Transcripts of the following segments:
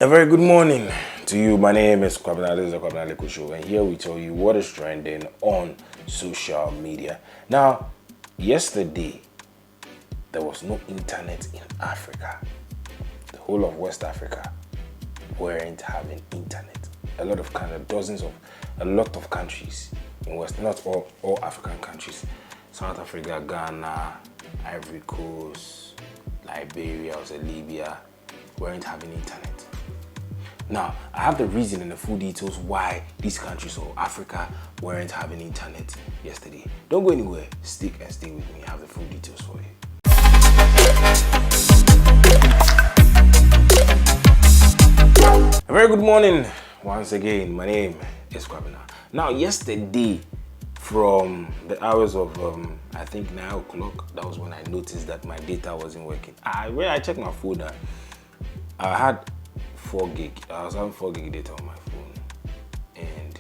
A very good morning to you. My name is Kwabena. This is the Kwabena Show, and here we tell you what is trending on social media. Now, yesterday there was no internet in Africa. The whole of West Africa weren't having internet. A lot of countries in West, not all African countries. South Africa, Ghana, Ivory Coast, Liberia, also Libya, weren't having internet. Now, I have the reason and the full details why these countries or Africa weren't having internet yesterday. Don't go anywhere. Stay with me. I have the full details for you. A very good morning once again. My name is Kwabena. Now, yesterday, from the hours of I think 9 o'clock, that was when I noticed that my data wasn't working. When I checked my phone, I had 4 gig. I was having 4 gig data on my phone, and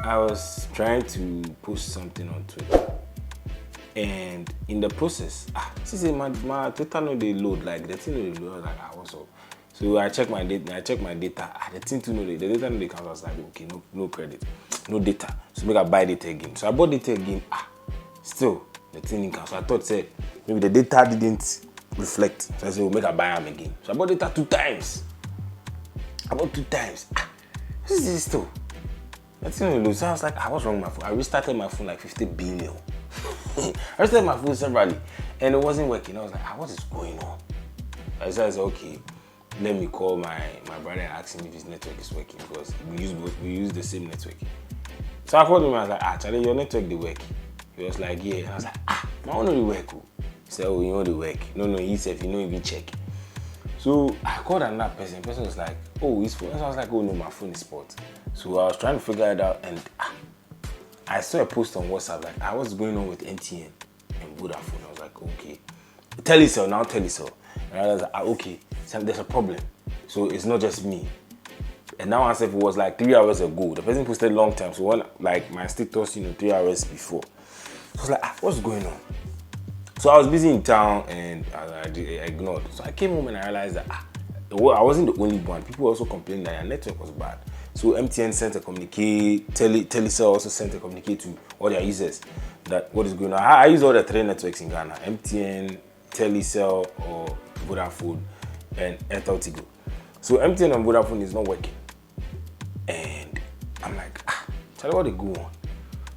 I was trying to post something on Twitter, and in the process, my Twitter no they load, like the thing no they load. I was like, what's up? So I checked my data. The thing to know the data no they count. I was like, okay, no credit, no data. So make I buy data again. So I bought data again. Still the thing didn't count. So I thought, say maybe the data didn't reflect. So I said, we'll make a buy them again. So I bought data 2 times. This is still. That's in the lose. So I was like, what's wrong with my phone? I restarted my phone like 50 billion. I restarted my phone severally, and it wasn't working. I was like, what is going on? I said, okay, let me call my brother and ask him if his network is working, because we use the same network. So I called him and I was like, Charlie, your network they work? He was like, yeah. And I was like, my own only work. He said, oh, you know the work. No, he said, you know if you check. So I called another person. The person was like, oh, his phone. So I was like, oh no, my phone is spoiled. So I was trying to figure it out, and I saw a post on WhatsApp like, what's going on with MTN and Vodafone? I was like, okay. Telecel. And I was like, okay, so there's a problem. So it's not just me. And now I said it was like 3 hours ago. The person posted long time. So when like my status, 3 hours before. So I was like, what's going on? So I was busy in town and I ignored. So I came home and I realized that I wasn't the only one. People also complained that their network was bad. So MTN sent a communique, Telecel also sent a communique to all their users that what is going on. I use all the 3 networks in Ghana: MTN, Telecel, or Vodafone, and Airtel Tigo. So MTN and Vodafone is not working. And I'm like, tell me what they go on.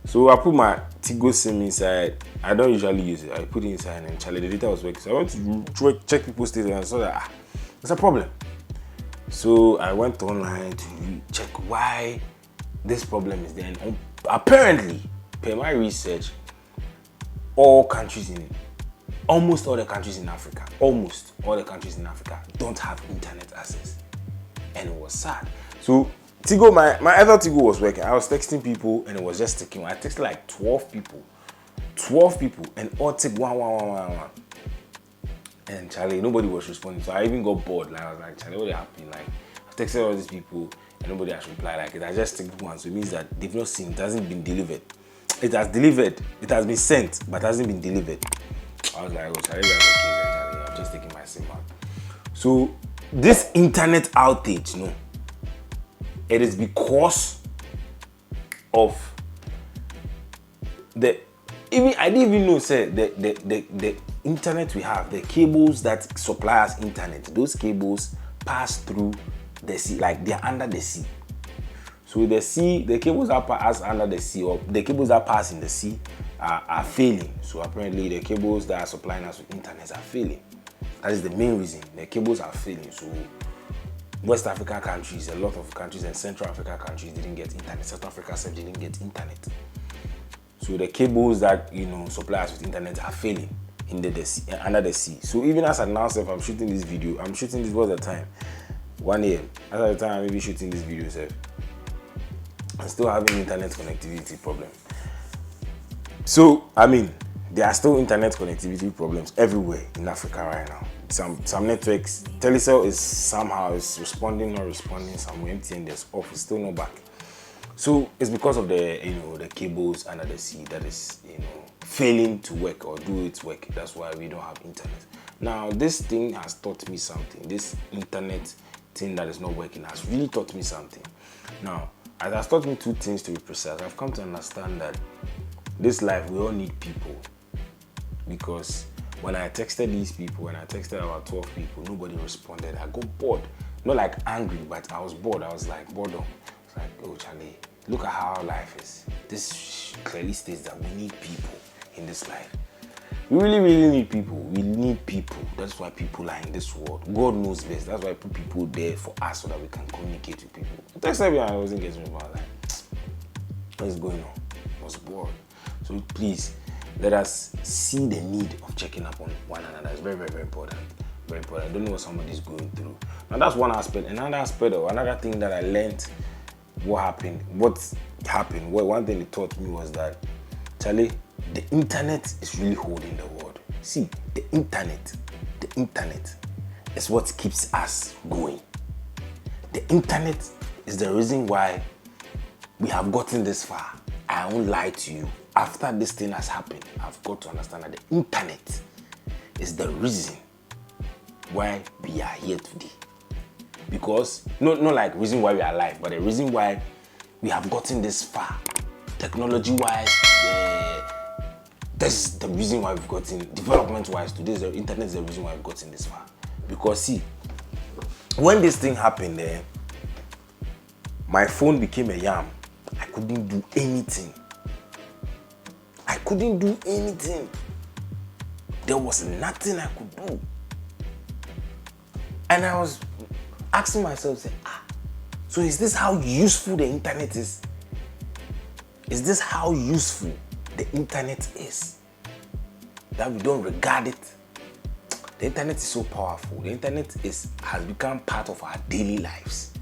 So I put my Tigo SIM inside. I don't usually use it. I put it inside and Charlie, the data was working. So I went to check people's status and I saw that there's a problem. So I went online to check why this problem is there. And apparently, per my research, almost all the countries in Africa don't have internet access. And it was sad. So Tigo, my other Tigo was working. I was texting people and it was just ticking. I texted like 12 people, and all tick one. And Charlie, nobody was responding. So I even got bored. Like I was like, Charlie, what happened? Like I texted all these people and nobody has replied. Like it has just ticked one. So it means that they've not seen it. Hasn't been delivered. It has delivered. It has been sent, but hasn't been delivered. I was like, oh, Charlie, that's okay. Charlie, I'm just taking my SIM out. So this internet outage, it is because of I didn't even know, the internet we have, the cables that supply us internet, those cables pass through the sea, like they're under the sea. So the cables that pass under the sea, or the cables that pass in the sea are failing. So apparently the cables that are supplying us with internet are failing. That is the main reason. The cables are failing. So West Africa countries, a lot of countries, and Central Africa countries didn't get internet. South Africa didn't get internet. So the cables that supply us with internet are failing under the sea. So even as I now say, I'm shooting this video. I'm shooting this all the time. 1 AM. As at the time, I'm maybe shooting this video, I'm still having internet connectivity problem. So there are still internet connectivity problems everywhere in Africa right now. Some networks, Telecel is somehow responding, not responding. Some MTN is off, it's still not back. So it's because of the cables under the sea that is failing to work or do its work. That's why we don't have internet. Now, this thing has taught me something. This internet thing that is not working has really taught me something. Now, it has taught me two things to be precise. I've come to understand that this life, we all need people. Because when I texted these people, when I texted about 12 people, nobody responded. I got bored. Not like angry, but I was bored. I was like, boredom. It's like, oh, Charlie, look at how life is. This clearly states that we need people in this life. We really, really need people. We need people. That's why people are in this world. God knows best. That's why I put people there for us so that we can communicate with people. The text me, I wasn't getting about like, what is going on? I was bored. So please, let us see the need of checking up on one another. It's very, very, very important. Very important. I don't know what somebody's going through. Now that's one aspect. Another aspect or another thing that I learned, one thing it taught me was that, Charlie, the internet is really holding the world. See, the internet is what keeps us going. The internet is the reason why we have gotten this far. I won't lie to you. After this thing has happened, I've got to understand that the internet is the reason why we are here today. Because, not like reason why we are alive, but the reason why we have gotten this far. Technology-wise, this is the reason why we've gotten, development-wise, today the internet is the reason why we've gotten this far. Because see, when this thing happened there, my phone became a yam. I couldn't do anything. There was nothing I could do. And I was asking myself, so is this how useful the internet is? Is this how useful the internet is? That we don't regard it? The internet is so powerful. The internet has become part of our daily lives.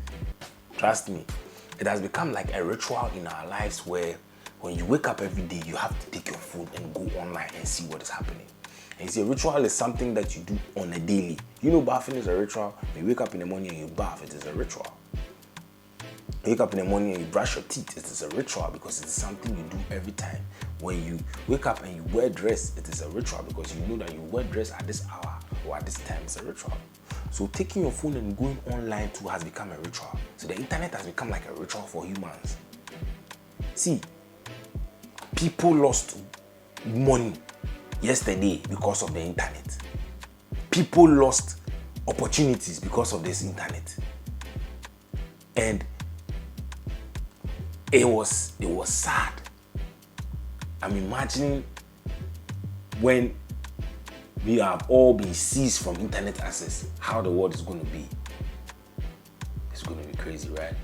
Trust me, it has become like a ritual in our lives where when you wake up every day, you have to take your phone and go online and see what is happening. And you see, a ritual is something that you do on a daily. You know, bathing is a ritual. When you wake up in the morning and you bath, it is a ritual. You wake up in the morning and you brush your teeth, it is a ritual because it is something you do every time. When you wake up and you wear dress, it is a ritual because you know that you wear dress at this hour or at this time. It's a ritual. So taking your phone and going online too has become a ritual. So the internet has become like a ritual for humans. See, people lost money yesterday because of the internet. People lost opportunities because of this internet. And it was sad. I'm imagining when we have all been seized from internet access, how the world is going to be. It's going to be crazy, right?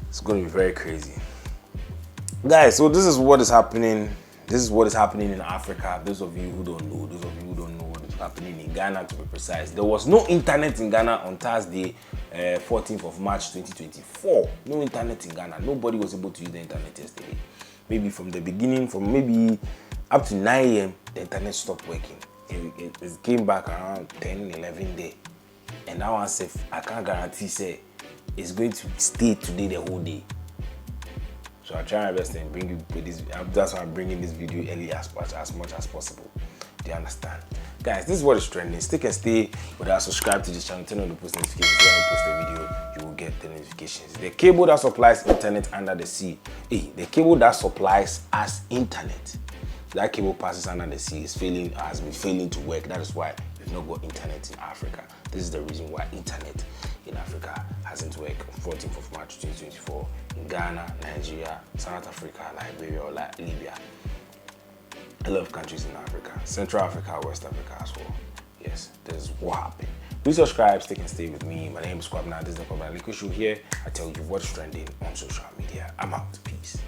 It's going to be very crazy. Guys, so this is what is happening. This is what is happening in Africa. Those of you who don't know, what is happening in Ghana, to be precise. There was no internet in Ghana on Thursday, 14th of March 2024. No internet in Ghana. Nobody was able to use the internet yesterday. Maybe from the beginning, from maybe up to 9 a.m., the internet stopped working. It came back around 10, 11 days. And now I can't guarantee, say, it's going to stay today the whole day. So I'll try my best and bring you this. That's why I'm bringing this video early as much as possible. Do you understand? Guys, this is what is trending. Stick and stay with us. Subscribe to this channel. Turn on the post notifications. When I post a video, you will get the notifications. The cable that supplies internet under the sea. The cable that supplies us internet. That cable passes under the sea has been failing to work. That is why we've not got internet in Africa. This is the reason why internet in Africa hasn't worked on 14th of March 2024 in Ghana, Nigeria, South Africa, Liberia, or Libya. A lot of countries in Africa, Central Africa, West Africa as well. Yes, this is what happened. Please subscribe, stick and stay with me. My name is Kwabena. This is the Kwabena Show here. I tell you what's trending on social media. I'm out. Peace.